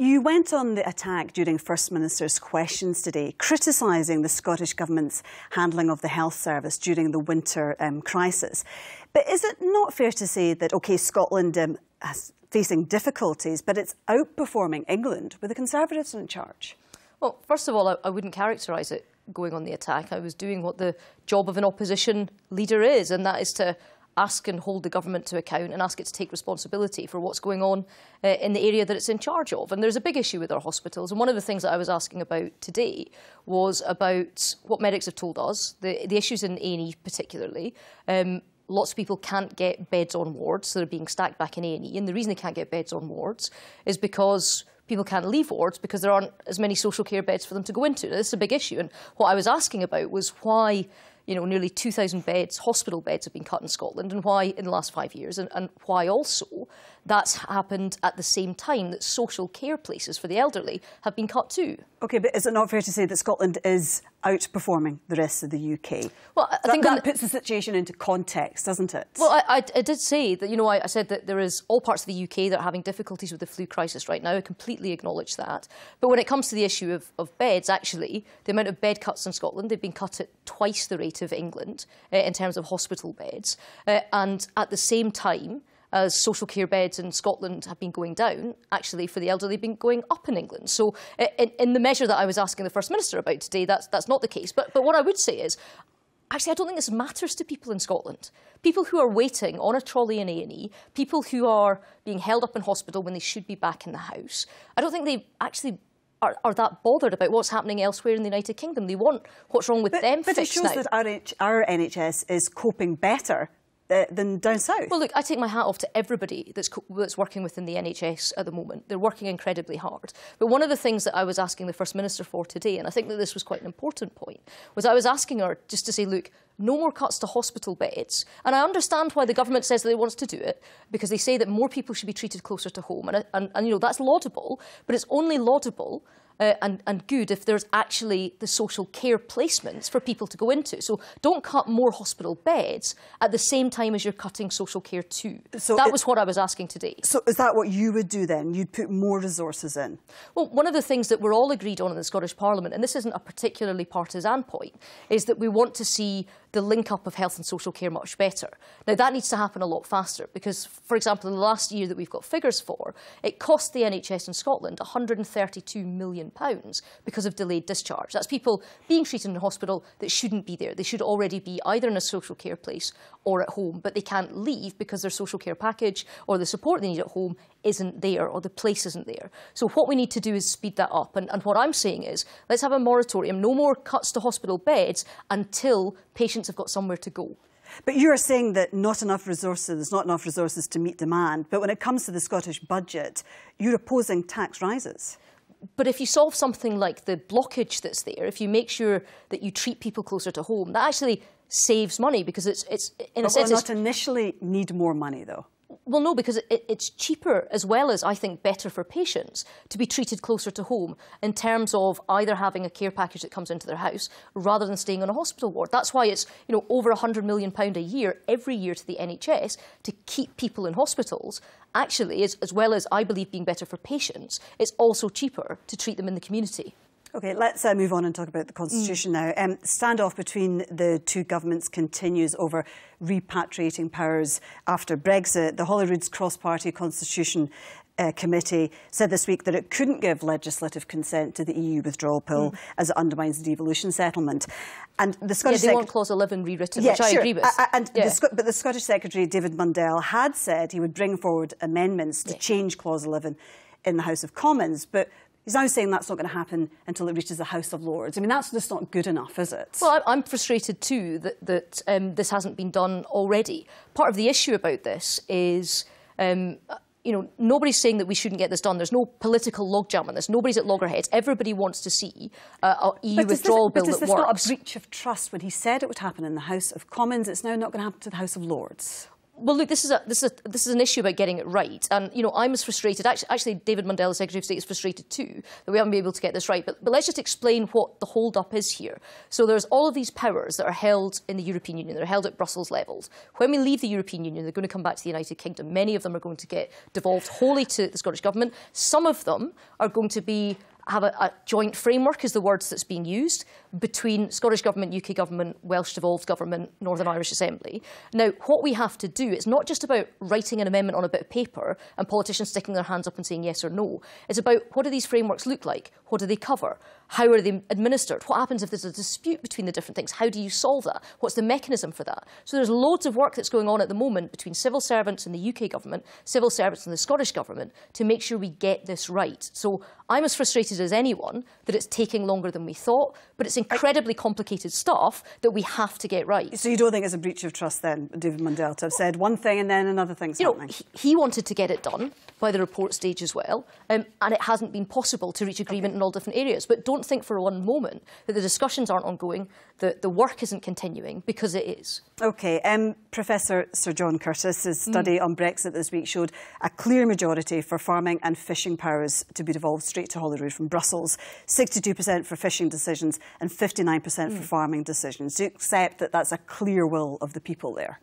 You went on the attack during First Minister's questions today, criticising the Scottish Government's handling of the health service during the winter crisis. But is it not fair to say that, OK, Scotland is facing difficulties, but it's outperforming England with the Conservatives in charge? Well, first of all, I wouldn't characterise it going on the attack. I was doing what the job of an opposition leader is, and that is to ask and hold the government to account and ask it to take responsibility for what's going on in the area that it's in charge of. And there's a big issue with our hospitals. And one of the things that I was asking about today was about what medics have told us, the issues in A&E particularly. Lots of people can't get beds on wards that are being stacked back in A&E. And the reason they can't get beds on wards is because people can't leave wards because there aren't as many social care beds for them to go into. Now, this is a big issue. And what I was asking about was why nearly 2,000 beds, hospital beds, have been cut in Scotland, and why in the last 5 years, and why also that's happened at the same time that social care places for the elderly have been cut too. OK, but is it not fair to say that Scotland is outperforming the rest of the UK? Well, I think that puts the situation into context, doesn't it? Well, I did say that, I said that there is all parts of the UK that are having difficulties with the flu crisis right now. I completely acknowledge that. But when it comes to the issue of beds, actually, the amount of bed cuts in Scotland, they've been cut at twice the rate of England in terms of hospital beds. And at the same time, as social care beds in Scotland have been going down, actually for the elderly have been going up in England. So in the measure that I was asking the First Minister about today, that's not the case. But what I would say is, actually, I don't think this matters to people in Scotland. People who are waiting on a trolley in A&E, people who are being held up in hospital when they should be back in the house, I don't think they actually are that bothered about what's happening elsewhere in the United Kingdom. They want what's wrong with them fixed now. But it shows that our NHS is coping better than down south. Well, look, I take my hat off to everybody that's working within the NHS at the moment. They're working incredibly hard. But one of the things that I was asking the First Minister for today, and I think that this was quite an important point, was I was asking her just to say, look, no more cuts to hospital beds. And I understand why the government says that it wants to do it, because they say that more people should be treated closer to home. And that's laudable, but it's only laudable and good if there's actually the social care placements for people to go into. So don't cut more hospital beds at the same time as you're cutting social care too. So that was what I was asking today. So is that what you would do then? You'd put more resources in? Well, one of the things that we're all agreed on in the Scottish Parliament, and this isn't a particularly partisan point, is that we want to see the link-up of health and social care much better. Now, that needs to happen a lot faster because, for example, in the last year that we've got figures for, it cost the NHS in Scotland £132 million because of delayed discharge. That's people being treated in hospital that shouldn't be there. They should already be either in a social care place or at home, but they can't leave because their social care package or the support they need at home isn't there or the place isn't there. So what we need to do is speed that up. And what I'm saying is, let's have a moratorium, no more cuts to hospital beds until patients have got somewhere to go. But you're saying that not enough resources to meet demand. But when it comes to the Scottish budget, you're opposing tax rises. But if you solve something like the blockage that's there, if you make sure that you treat people closer to home, that actually saves money because it's in a sense... Will not initially need more money, though? Well, no, because it's cheaper as well as, I think, better for patients to be treated closer to home in terms of either having a care package that comes into their house rather than staying on a hospital ward. That's why it's over £100 million a year, every year to the NHS to keep people in hospitals. Actually, as well as, I believe, being better for patients, it's also cheaper to treat them in the community. OK, let's move on and talk about the Constitution now. Standoff between the two governments continues over repatriating powers after Brexit. The Holyrood's Cross-Party Constitution Committee said this week that it couldn't give legislative consent to the EU withdrawal bill as it undermines the devolution settlement. And the Scottish they want Clause 11 rewritten, which I agree with. But the Scottish Secretary, David Mundell, had said he would bring forward amendments to change Clause 11 in the House of Commons. But he's now saying that's not going to happen until it reaches the House of Lords. I mean, that's just not good enough, is it? Well, I'm frustrated too that this hasn't been done already. Part of the issue about this is, nobody's saying that we shouldn't get this done. There's no political logjam on this. Nobody's at loggerheads. Everybody wants to see an EU withdrawal bill that works. But is this not a breach of trust when he said it would happen in the House of Commons? It's now not going to happen to the House of Lords. Well, look, this is an issue about getting it right, and I'm as frustrated. Actually, David Mundell, the Secretary of State, is frustrated too that we haven't been able to get this right. But let's just explain what the hold-up is here. So there's all of these powers that are held in the European Union. They're held at Brussels levels. When we leave the European Union, they're going to come back to the United Kingdom. Many of them are going to get devolved wholly to the Scottish Government. Some of them are going to have a joint framework, is the words that's being used, between Scottish Government, UK Government, Welsh devolved Government, Northern Irish Assembly. Now, what we have to do is not just about writing an amendment on a bit of paper and politicians sticking their hands up and saying yes or no. It's about what do these frameworks look like? What do they cover? How are they administered? What happens if there's a dispute between the different things? How do you solve that? What's the mechanism for that? So there's loads of work that's going on at the moment between civil servants in the UK Government, civil servants in the Scottish Government to make sure we get this right. So I'm as frustrated as anyone that it's taking longer than we thought, but it's incredibly complicated stuff that we have to get right. So you don't think it's a breach of trust then, David Mundell, to have said one thing and then another thing's happening? He wanted to get it done by the report stage as well, and it hasn't been possible to reach agreement in all different areas. But don't think for one moment that the discussions aren't ongoing, that the work isn't continuing, because it is. OK. Professor Sir John Curtis's study on Brexit this week showed a clear majority for farming and fishing powers to be devolved straight to Holyrood from Brussels. 62% for fishing decisions and 59% for farming decisions. Do you accept that that's a clear will of the people there?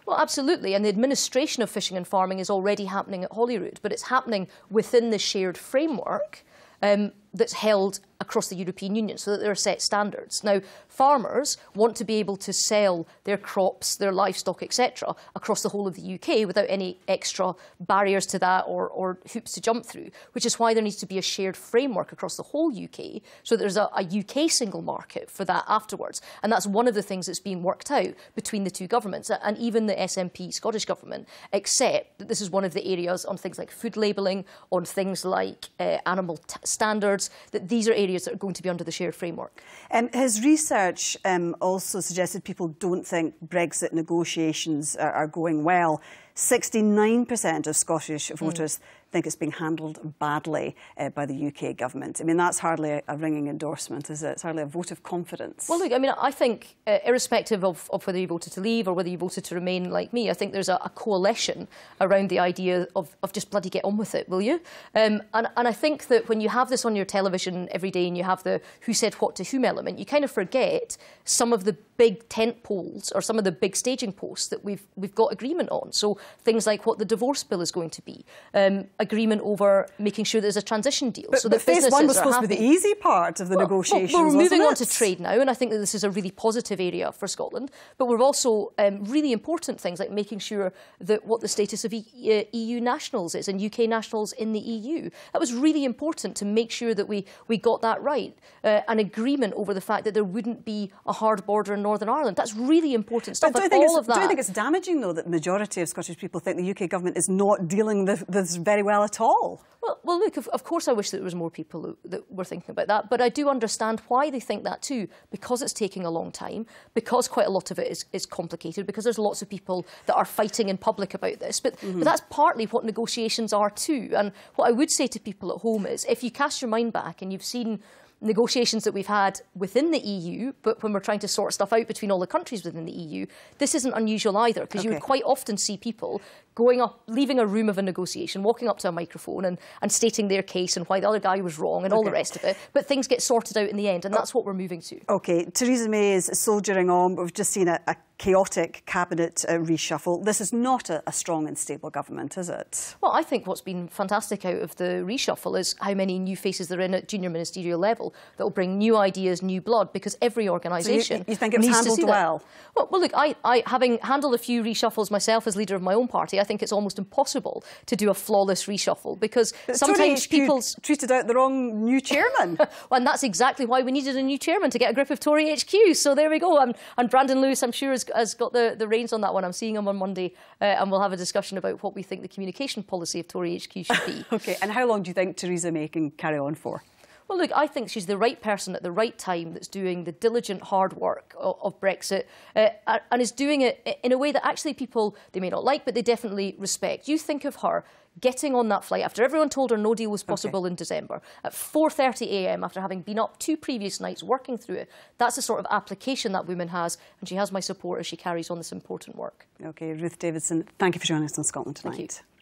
Well, absolutely. And the administration of fishing and farming is already happening at Holyrood, but it's happening within the shared framework that's held across the European Union, so that there are set standards. Now, farmers want to be able to sell their crops, their livestock, etc., across the whole of the UK without any extra barriers to that or hoops to jump through, which is why there needs to be a shared framework across the whole UK, so that there's a UK single market for that afterwards. And that's one of the things that's being worked out between the two governments, and even the SNP Scottish Government accept that this is one of the areas on things like food labelling, on things like animal standards, that these are areas that are going to be under the shared framework. His research also suggested people don't think Brexit negotiations are going well. 69% of Scottish voters think it's being handled badly by the UK government. I mean, that's hardly a ringing endorsement, is it? It's hardly a vote of confidence. Well, look, I mean, I think, irrespective of whether you voted to leave or whether you voted to remain like me, I think there's a coalition around the idea of just bloody get on with it, will you? And I think that when you have this on your television every day and you have the who said what to whom element, you kind of forget some of the big tent poles or some of the big staging posts that we've got agreement on. So things like what the divorce bill is going to be, agreement over making sure there's a transition deal. But, so that phase one was supposed happy. to be the easy part of the negotiations, Well, we're moving on it? to trade now, and I think that this is a really positive area for Scotland. But we've also really important things like making sure that what the status of EU nationals is and UK nationals in the EU. That was really important to make sure that we got that right. An agreement over the fact that there wouldn't be a hard border in Northern Ireland. That's really important stuff. Do you think it's damaging, though, that the majority of Scottish people think the UK government is not dealing with this very well at all? Well, look, of course I wish that there was more people that were thinking about that, but I do understand why they think that too, because it's taking a long time, because quite a lot of it is complicated, because there's lots of people that are fighting in public about this. But that's partly what negotiations are too. And what I would say to people at home is, if you cast your mind back and you've seen negotiations that we've had within the EU, but when we're trying to sort stuff out between all the countries within the EU, this isn't unusual either, because you would quite often see people going up, leaving a room of a negotiation, walking up to a microphone and stating their case and why the other guy was wrong and all the rest of it. But things get sorted out in the end, and that's what we're moving to. OK, Theresa May is soldiering on, but we've just seen a chaotic cabinet reshuffle. This is not a strong and stable government, is it? Well, I think what's been fantastic out of the reshuffle is how many new faces there are in at junior ministerial level that will bring new ideas, new blood, because every organisation you think it was handled well? Well, look, I having handled a few reshuffles myself as leader of my own party, I think it's almost impossible to do a flawless reshuffle, because sometimes people tweeted out the wrong new chairman. Well, and that's exactly why we needed a new chairman, to get a grip of Tory HQ. So there we go. And Brandon Lewis, I'm sure, has got the reins on that one. I'm seeing him on Monday, and we'll have a discussion about what we think the communication policy of Tory HQ should be. OK, and how long do you think Theresa May can carry on for? Well, look, I think she's the right person at the right time that's doing the diligent hard work of Brexit and is doing it in a way that actually people, they may not like, but they definitely respect. You think of her getting on that flight after everyone told her no deal was possible in December, at 4:30 a.m. after having been up 2 previous nights working through it. That's the sort of application that woman has, and she has my support as she carries on this important work. OK, Ruth Davidson, thank you for joining us on Scotland Tonight. Thank you.